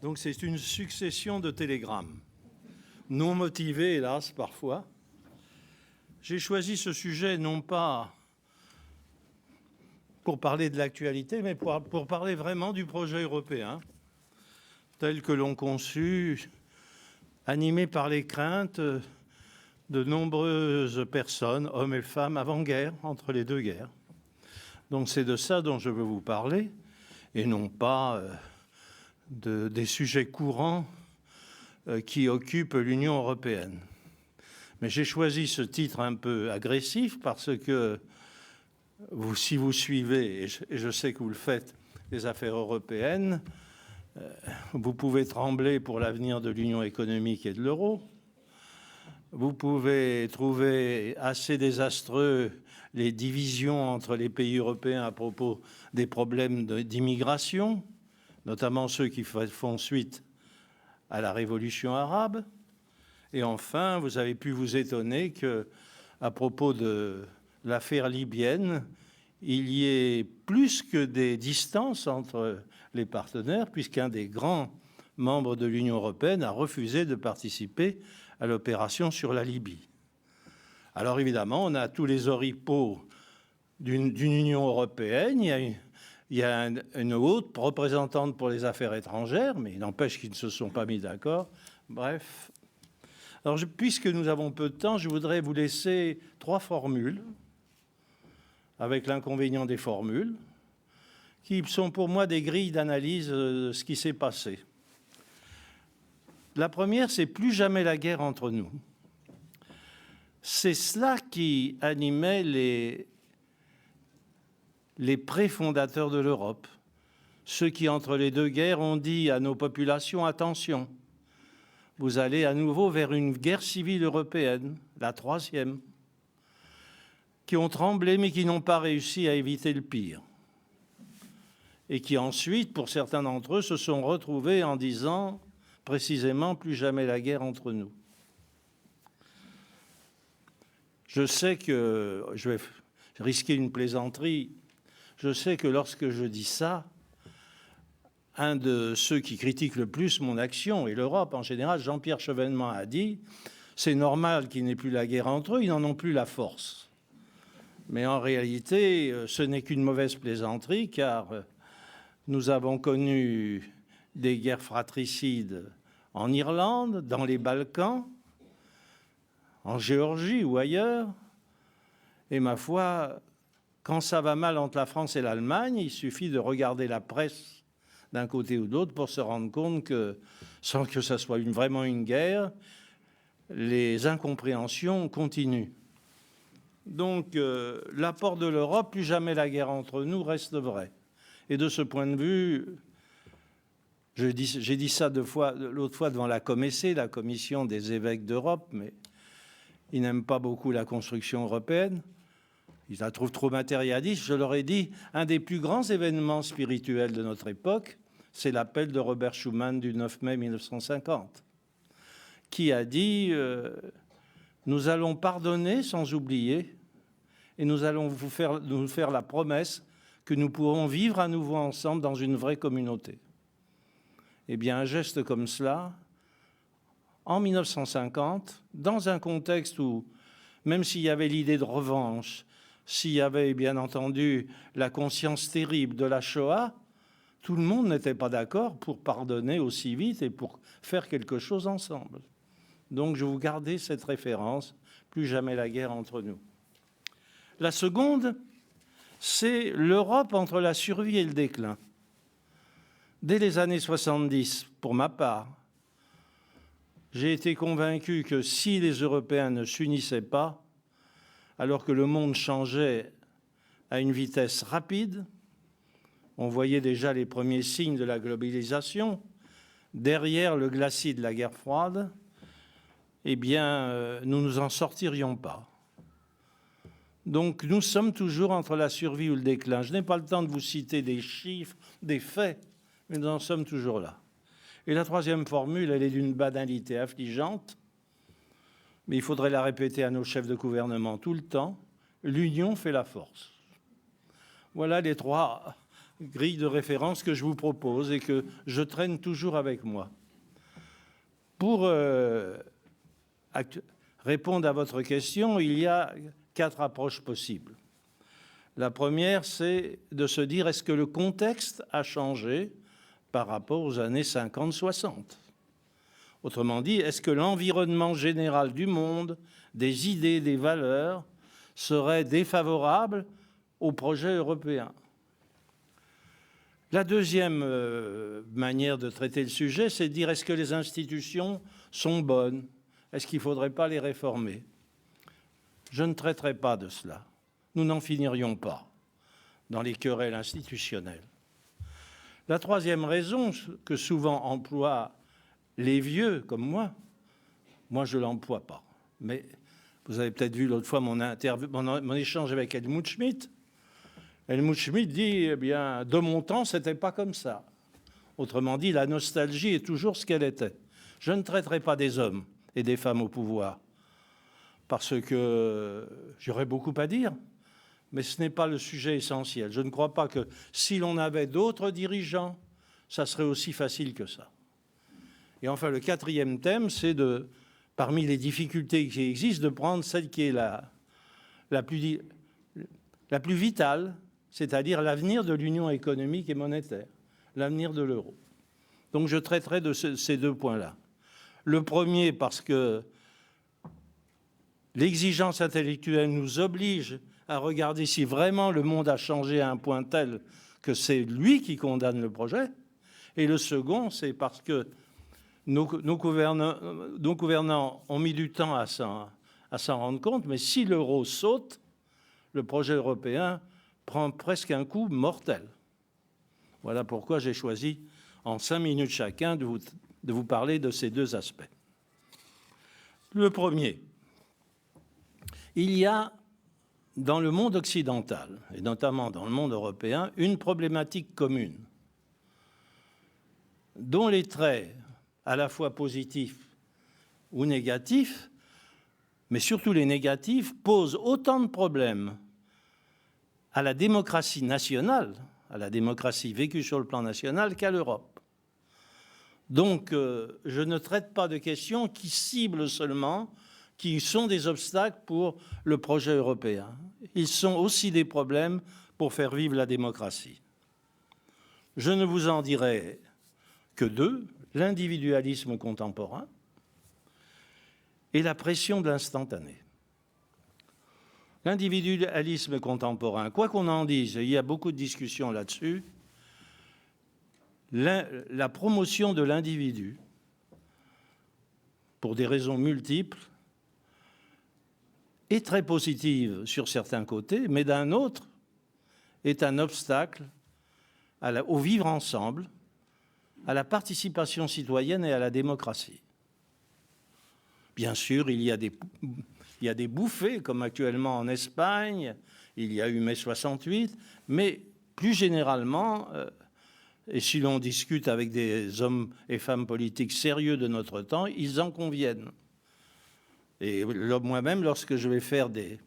Donc c'est une succession de télégrammes, non motivés, hélas, parfois. J'ai choisi ce sujet non pas pour parler de l'actualité, mais pour parler vraiment du projet européen, tel que l'on conçut, animé par les craintes de nombreuses personnes, hommes et femmes, avant-guerre, entre les deux guerres. Donc c'est de ça dont je veux vous parler, et non pas des sujets courants qui occupent l'Union européenne. Mais j'ai choisi ce titre un peu agressif parce que si vous suivez, et je sais que vous le faites, les affaires européennes, vous pouvez trembler pour l'avenir de l'Union économique et de l'euro. Vous pouvez trouver assez désastreux les divisions entre les pays européens à propos des problèmes d'immigration, notamment ceux qui font suite à la révolution arabe. Et enfin, vous avez pu vous étonner qu'à propos de l'affaire libyenne, il y ait plus que des distances entre les partenaires, puisqu'un des grands membres de l'Union européenne a refusé de participer à l'opération sur la Libye. Alors évidemment, on a tous les oripeaux d'une Union européenne. Il y a une haute représentante pour les affaires étrangères, mais il n'empêche qu'ils ne se sont pas mis d'accord. Bref. Alors, puisque nous avons peu de temps, je voudrais vous laisser 3 formules, avec l'inconvénient des formules, qui sont pour moi des grilles d'analyse de ce qui s'est passé. La première, c'est plus jamais la guerre entre nous. C'est cela qui animait les préfondateurs de l'Europe, ceux qui, entre les deux guerres, ont dit à nos populations, attention, vous allez à nouveau vers une guerre civile européenne, la 3e, qui ont tremblé mais qui n'ont pas réussi à éviter le pire. Et qui ensuite, pour certains d'entre eux, se sont retrouvés en disant précisément plus jamais la guerre entre nous. Je sais que, je vais risquer une plaisanterie, je sais que lorsque je dis ça, un de ceux qui critiquent le plus mon action, et l'Europe en général, Jean-Pierre Chevènement a dit « c'est normal qu'il n'ait plus la guerre entre eux, ils n'en ont plus la force ». Mais en réalité, ce n'est qu'une mauvaise plaisanterie, car nous avons connu des guerres fratricides en Irlande, dans les Balkans, en Géorgie ou ailleurs. Et ma foi, quand ça va mal entre la France et l'Allemagne, il suffit de regarder la presse d'un côté ou de l'autre pour se rendre compte que, sans que ça soit vraiment une guerre, les incompréhensions continuent. Donc, l'apport de l'Europe, plus jamais la guerre entre nous, reste vrai. Et de ce point de vue, j'ai dit ça l'autre fois devant la COMECE, la Commission des évêques d'Europe, mais ils n'aiment pas beaucoup la construction européenne. Ils la trouvent trop matérialiste. Je leur ai dit, un des plus grands événements spirituels de notre époque, c'est l'appel de Robert Schuman du 9 mai 1950, qui a dit nous allons pardonner sans oublier, et nous allons nous faire la promesse que nous pourrons vivre à nouveau ensemble dans une vraie communauté. Eh bien, un geste comme cela, en 1950, dans un contexte où, même s'il y avait l'idée de revanche, s'il y avait bien entendu la conscience terrible de la Shoah, tout le monde n'était pas d'accord pour pardonner aussi vite et pour faire quelque chose ensemble. Donc, je vous gardais cette référence, plus jamais la guerre entre nous. La seconde, c'est l'Europe entre la survie et le déclin. Dès les années 70, pour ma part, j'ai été convaincu que si les Européens ne s'unissaient pas, alors que le monde changeait à une vitesse rapide, on voyait déjà les premiers signes de la globalisation, derrière le glacis de la guerre froide, eh bien, nous ne nous en sortirions pas. Donc, nous sommes toujours entre la survie ou le déclin. Je n'ai pas le temps de vous citer des chiffres, des faits, mais nous en sommes toujours là. Et la troisième formule, elle est d'une banalité affligeante, mais il faudrait la répéter à nos chefs de gouvernement tout le temps. L'union fait la force. Voilà les 3 grille de référence que je vous propose et que je traîne toujours avec moi. Pour répondre à votre question, il y a 4 approches possibles. La première, c'est de se dire, est-ce que le contexte a changé par rapport aux années 50-60 ? Autrement dit, est-ce que l'environnement général du monde, des idées, des valeurs, serait défavorable au projet européen ? La deuxième manière de traiter le sujet, c'est de dire, est-ce que les institutions sont bonnes ? Est-ce qu'il ne faudrait pas les réformer ? Je ne traiterai pas de cela. Nous n'en finirions pas dans les querelles institutionnelles. La troisième raison que souvent emploient les vieux comme moi je ne l'emploie pas. Mais vous avez peut-être vu l'autre fois mon échange avec Helmut Schmidt. Helmut Schmidt dit, eh bien, de mon temps, ce n'était pas comme ça. Autrement dit, la nostalgie est toujours ce qu'elle était. Je ne traiterai pas des hommes et des femmes au pouvoir, parce que j'aurais beaucoup à dire, mais ce n'est pas le sujet essentiel. Je ne crois pas que si l'on avait d'autres dirigeants, ça serait aussi facile que ça. Et enfin, le quatrième thème, c'est parmi les difficultés qui existent, de prendre celle qui est la plus vitale, c'est-à-dire l'avenir de l'union économique et monétaire, l'avenir de l'euro. Donc je traiterai de ces 2 points-là. Le premier, parce que l'exigence intellectuelle nous oblige à regarder si vraiment le monde a changé à un point tel que c'est lui qui condamne le projet. Et le second, c'est parce que nos gouvernants ont mis du temps à s'en rendre compte, mais si l'euro saute, le projet européen prend presque un coup mortel. Voilà pourquoi j'ai choisi, en 5 minutes chacun, de vous parler de ces 2 aspects. Le premier, il y a dans le monde occidental, et notamment dans le monde européen, une problématique commune, dont les traits, à la fois positifs ou négatifs, mais surtout les négatifs, posent autant de problèmes à la démocratie nationale, à la démocratie vécue sur le plan national, qu'à l'Europe. Donc, je ne traite pas de questions qui ciblent seulement, qui sont des obstacles pour le projet européen. Ils sont aussi des problèmes pour faire vivre la démocratie. Je ne vous en dirai que 2, l'individualisme contemporain et la pression de l'instantané. L'individualisme contemporain, quoi qu'on en dise, il y a beaucoup de discussions là-dessus, la promotion de l'individu, pour des raisons multiples, est très positive sur certains côtés, mais d'un autre, est un obstacle au vivre ensemble, à la participation citoyenne et à la démocratie. Bien sûr, il y a des bouffées, comme actuellement en Espagne, il y a eu mai 68, mais plus généralement, et si l'on discute avec des hommes et femmes politiques sérieux de notre temps, ils en conviennent. Et moi-même, lorsque je vais faire des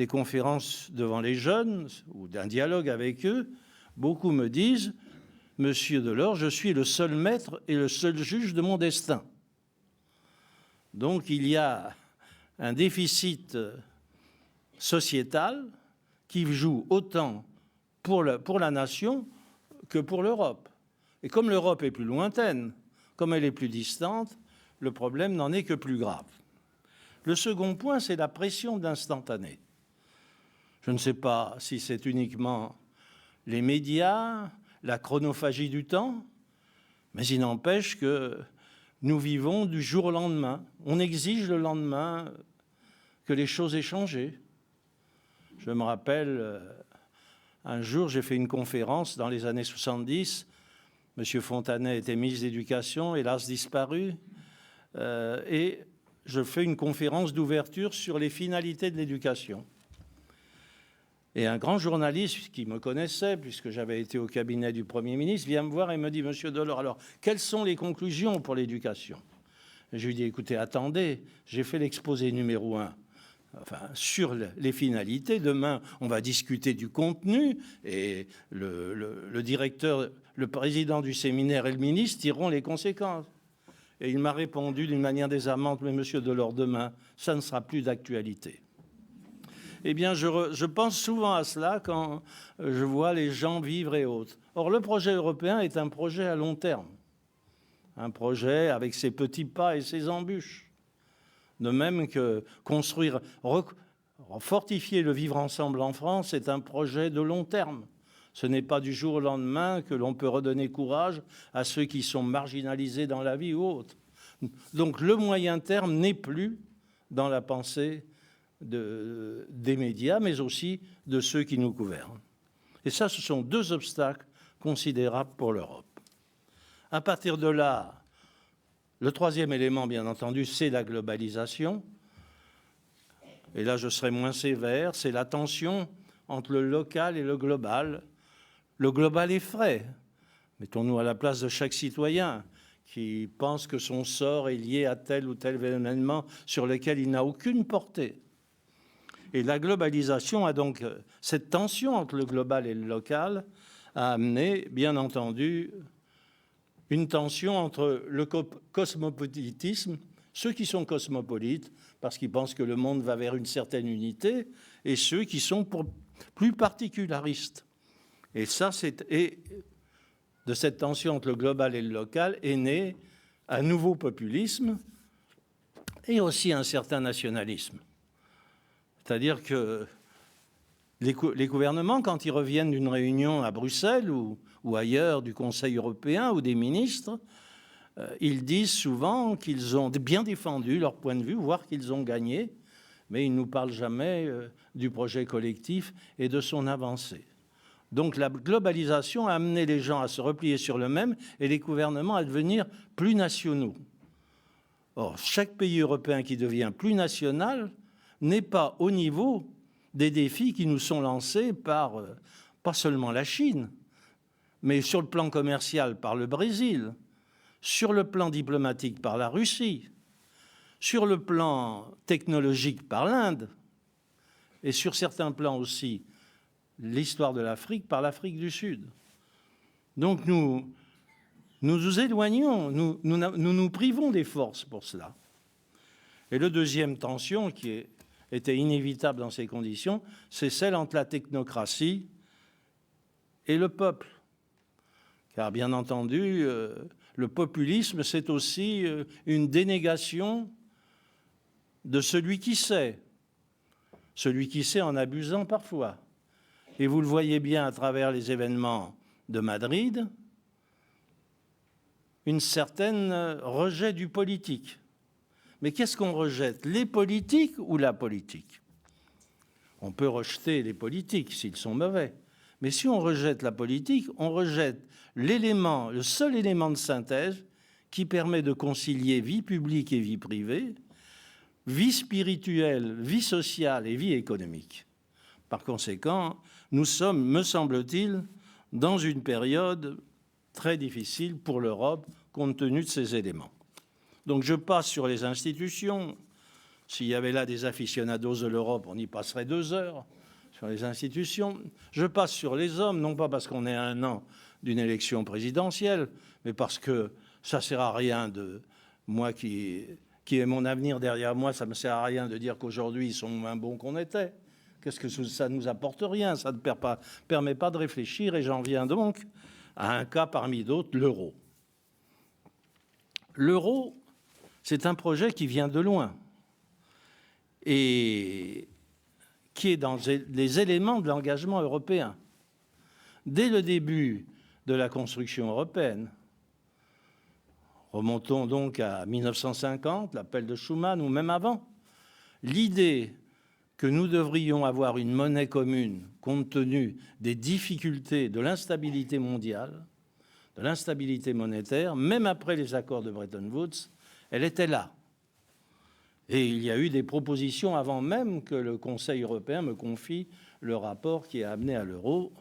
conférences devant les jeunes ou d'un dialogue avec eux, beaucoup me disent « Monsieur Delors, je suis le seul maître et le seul juge de mon destin ». Donc il y a un déficit sociétal qui joue autant pour la nation que pour l'Europe. Et comme l'Europe est plus lointaine, comme elle est plus distante, le problème n'en est que plus grave. Le second point, c'est la pression de l'instantané. Je ne sais pas si c'est uniquement les médias, la chronophagie du temps, mais il n'empêche que nous vivons du jour au lendemain. On exige le lendemain que les choses aient changé. Je me rappelle, un jour, j'ai fait une conférence dans les années 70. M. Fontanet était ministre de l'Éducation, hélas disparu, et je fais une conférence d'ouverture sur les finalités de l'éducation. Et un grand journaliste qui me connaissait, puisque j'avais été au cabinet du Premier ministre, vient me voir et me dit « Monsieur Delors, alors, quelles sont les conclusions pour l'éducation ?» Je lui dis « Écoutez, attendez, j'ai fait l'exposé numéro 1. enfin, sur les finalités. Demain, on va discuter du contenu et le directeur, le président du séminaire et le ministre tireront les conséquences. Et il m'a répondu d'une manière désarmante, mais monsieur Delors, demain, ça ne sera plus d'actualité. Eh bien, je pense souvent à cela quand je vois les gens vivre et autres. Or, le projet européen est un projet à long terme, un projet avec ses petits pas et ses embûches. De même que construire, fortifier le vivre ensemble en France est un projet de long terme. Ce n'est pas du jour au lendemain que l'on peut redonner courage à ceux qui sont marginalisés dans la vie ou autre. Donc le moyen terme n'est plus dans la pensée des médias, mais aussi de ceux qui nous gouvernent. Et ça, ce sont deux obstacles considérables pour l'Europe. À partir de là, le troisième élément, bien entendu, c'est la globalisation. Et là, je serai moins sévère, c'est la tension entre le local et le global. Le global est frais. Mettons-nous à la place de chaque citoyen qui pense que son sort est lié à tel ou tel événement sur lequel il n'a aucune portée. Et la globalisation a donc, cette tension entre le global et le local a amené, bien entendu, une tension entre le cosmopolitisme, ceux qui sont cosmopolites, parce qu'ils pensent que le monde va vers une certaine unité, et ceux qui sont plus particularistes. Et ça, de cette tension entre le global et le local est né un nouveau populisme et aussi un certain nationalisme. C'est-à-dire que les gouvernements, quand ils reviennent d'une réunion à Bruxelles ou ailleurs du Conseil européen ou des ministres, ils disent souvent qu'ils ont bien défendu leur point de vue, voire qu'ils ont gagné, mais ils ne nous parlent jamais du projet collectif et de son avancée. Donc la globalisation a amené les gens à se replier sur eux-mêmes et les gouvernements à devenir plus nationaux. Or, chaque pays européen qui devient plus national n'est pas au niveau des défis qui nous sont lancés par, pas seulement la Chine, mais sur le plan commercial par le Brésil, sur le plan diplomatique par la Russie, sur le plan technologique par l'Inde, et sur certains plans aussi, l'histoire de l'Afrique par l'Afrique du Sud. Donc nous nous éloignons, nous privons des forces pour cela. Et la deuxième tension qui était inévitable dans ces conditions, c'est celle entre la technocratie et le peuple. Car bien entendu, le populisme, c'est aussi une dénégation de celui qui sait en abusant parfois. Et vous le voyez bien à travers les événements de Madrid, une certaine rejet du politique. Mais qu'est-ce qu'on rejette? Les politiques ou la politique? On peut rejeter les politiques s'ils sont mauvais. Mais si on rejette la politique, on rejette l'élément, le seul élément de synthèse qui permet de concilier vie publique et vie privée, vie spirituelle, vie sociale et vie économique. Par conséquent, nous sommes, me semble-t-il, dans une période très difficile pour l'Europe, compte tenu de ces éléments. Donc je passe sur les institutions. S'il y avait là des aficionados de l'Europe, on y passerait 2 heures sur les institutions. Je passe sur les hommes, non pas parce qu'on est à 1 an d'une élection présidentielle, mais parce que ça ne sert à rien de... Moi qui ai mon avenir derrière moi, ça ne me sert à rien de dire qu'aujourd'hui ils sont moins bons qu'on était. Qu'est-ce que ça ne nous apporte? Rien, ça ne permet pas de réfléchir, et j'en viens donc à un cas parmi d'autres, l'euro. L'euro, c'est un projet qui vient de loin et qui est dans les éléments de l'engagement européen. Dès le début de la construction européenne, remontons donc à 1950, l'appel de Schuman, ou même avant, l'idée que nous devrions avoir une monnaie commune compte tenu des difficultés de l'instabilité mondiale, de l'instabilité monétaire, même après les accords de Bretton Woods, elle était là. Et il y a eu des propositions avant même que le Conseil européen me confie le rapport qui a amené à l'euro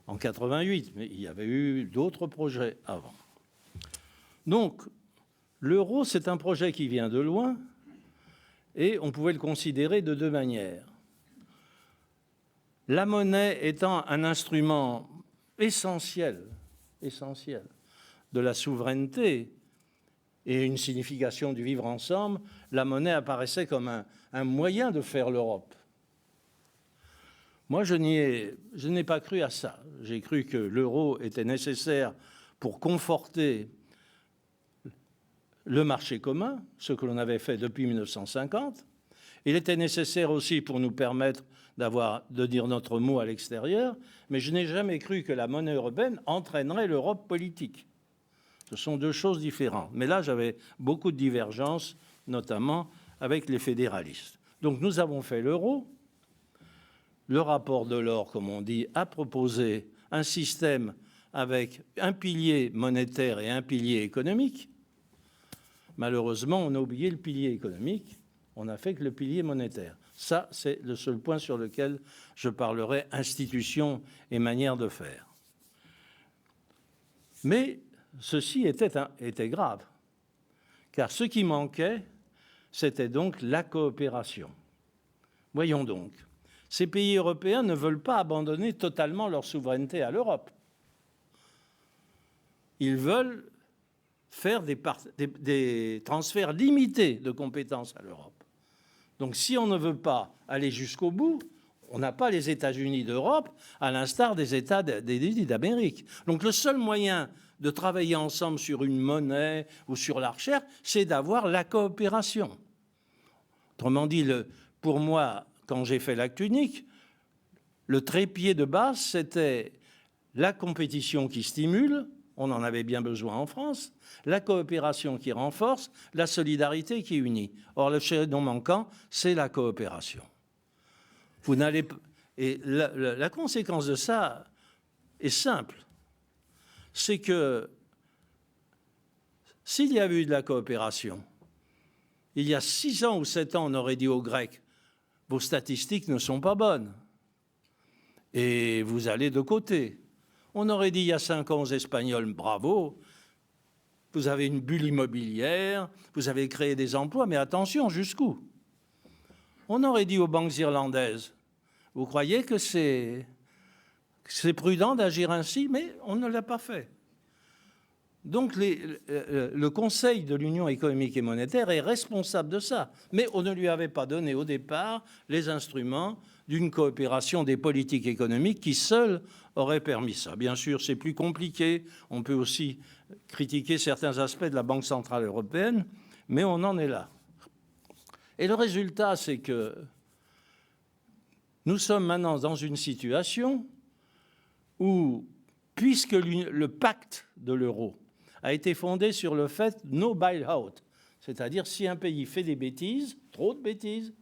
en 88. Mais il y avait eu d'autres projets avant. Donc, l'euro, c'est un projet qui vient de loin Et on pouvait le considérer de deux manières. La monnaie étant un instrument essentiel de la souveraineté et une signification du vivre ensemble, la monnaie apparaissait comme un moyen de faire l'Europe. Moi, je n'ai pas cru à ça. J'ai cru que l'euro était nécessaire pour conforter le marché commun, ce que l'on avait fait depuis 1950. Il était nécessaire aussi pour nous permettre de dire notre mot à l'extérieur, mais je n'ai jamais cru que la monnaie européenne entraînerait l'Europe politique. Ce sont deux choses différentes. Mais là, j'avais beaucoup de divergences, notamment avec les fédéralistes. Donc nous avons fait l'euro. Le rapport Delors, comme on dit, a proposé un système avec un pilier monétaire et un pilier économique. Malheureusement, on a oublié le pilier économique. On n'a fait que le pilier monétaire. Ça, c'est le seul point sur lequel je parlerai institution et manière de faire. Mais ceci était grave, car ce qui manquait, c'était donc la coopération. Voyons donc, ces pays européens ne veulent pas abandonner totalement leur souveraineté à l'Europe. Ils veulent faire des transferts limités de compétences à l'Europe. Donc si on ne veut pas aller jusqu'au bout, on n'a pas les États-Unis d'Europe, à l'instar des États-Unis d'Amérique. Donc le seul moyen de travailler ensemble sur une monnaie ou sur la recherche, c'est d'avoir la coopération. Autrement dit, pour moi, quand j'ai fait l'acte unique, le trépied de base, c'était la compétition qui stimule, on en avait bien besoin en France, la coopération qui renforce, la solidarité qui unit. Or, le chaînon manquant, c'est la coopération. Vous n'allez pas... Et la conséquence de ça est simple. C'est que s'il y avait eu de la coopération, il y a 6 ans ou 7 ans, on aurait dit aux Grecs, vos statistiques ne sont pas bonnes et vous allez de côté. On aurait dit il y a 5 ans aux Espagnols, bravo, vous avez une bulle immobilière, vous avez créé des emplois, mais attention, jusqu'où? On aurait dit aux banques irlandaises, vous croyez que c'est prudent d'agir ainsi? Mais on ne l'a pas fait. Donc le Conseil de l'Union économique et monétaire est responsable de ça. Mais on ne lui avait pas donné au départ les instruments d'une coopération des politiques économiques qui seuls auraient permis ça. Bien sûr, c'est plus compliqué. On peut aussi critiquer certains aspects de la Banque centrale européenne, mais on en est là. Et le résultat, c'est que nous sommes maintenant dans une situation où, puisque le pacte de l'euro a été fondé sur le fait no bail-out, c'est-à-dire si un pays fait des bêtises, trop de bêtises,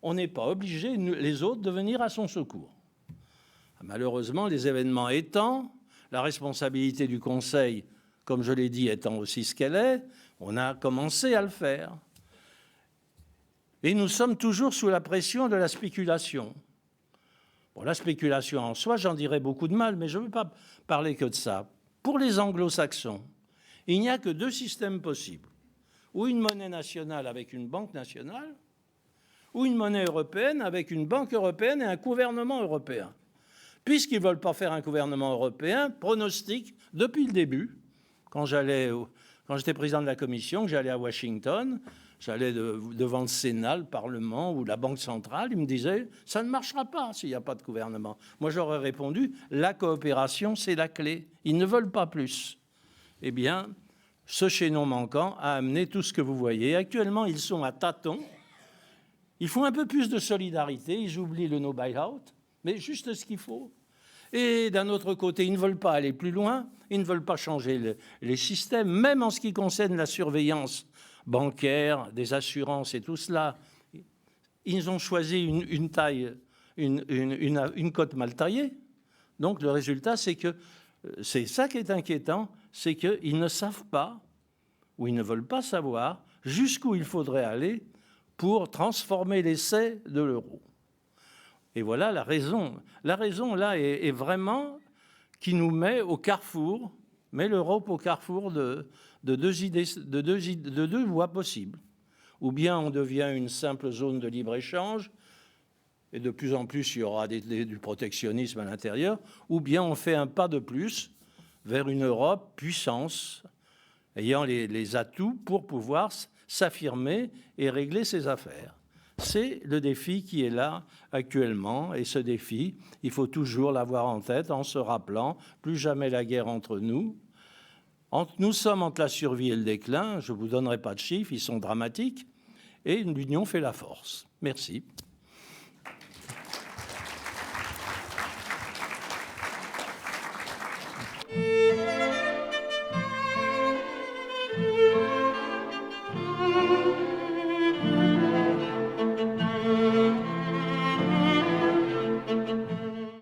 on n'est pas obligé, les autres, de venir à son secours. Malheureusement, les événements étant, la responsabilité du Conseil, comme je l'ai dit, étant aussi ce qu'elle est, on a commencé à le faire. Et nous sommes toujours sous la pression de la spéculation. Bon, la spéculation en soi, j'en dirais beaucoup de mal, mais je ne veux pas parler que de ça. Pour les anglo-saxons, il n'y a que 2 systèmes possibles. Ou une monnaie nationale avec une banque nationale, ou une monnaie européenne avec une banque européenne et un gouvernement européen. Puisqu'ils ne veulent pas faire un gouvernement européen, pronostic, depuis le début, quand j'étais président de la Commission, que j'allais à Washington, j'allais devant le Sénat, le Parlement ou la Banque centrale, ils me disaient « ça ne marchera pas s'il n'y a pas de gouvernement ». Moi, j'aurais répondu « la coopération, c'est la clé ». Ils ne veulent pas plus. Eh bien, ce chaînon manquant a amené tout ce que vous voyez. Actuellement, ils sont à tâtons. Ils font un peu plus de solidarité, ils oublient le no bail-out, mais juste ce qu'il faut. Et d'un autre côté, ils ne veulent pas aller plus loin, ils ne veulent pas changer les systèmes, même en ce qui concerne la surveillance bancaire, des assurances et tout cela. Ils ont choisi une taille, une cote mal taillée. Donc le résultat, c'est que c'est ça qui est inquiétant, c'est qu'ils ne savent pas, ou ils ne veulent pas savoir, jusqu'où il faudrait aller pour transformer l'essai de l'euro. Et voilà la raison. La raison, là, est vraiment qui nous met au carrefour, met l'Europe au carrefour de deux voies possibles. ou bien on devient une simple zone de libre-échange, et de plus en plus il y aura du protectionnisme à l'intérieur, ou bien on fait un pas de plus vers une Europe puissance, ayant les atouts pour pouvoir s'affirmer et régler ses affaires. C'est le défi qui est là actuellement, et ce défi, il faut toujours l'avoir en tête en se rappelant plus jamais la guerre entre nous. Nous sommes entre la survie et le déclin, je ne vous donnerai pas de chiffres, ils sont dramatiques, et l'union fait la force. Merci.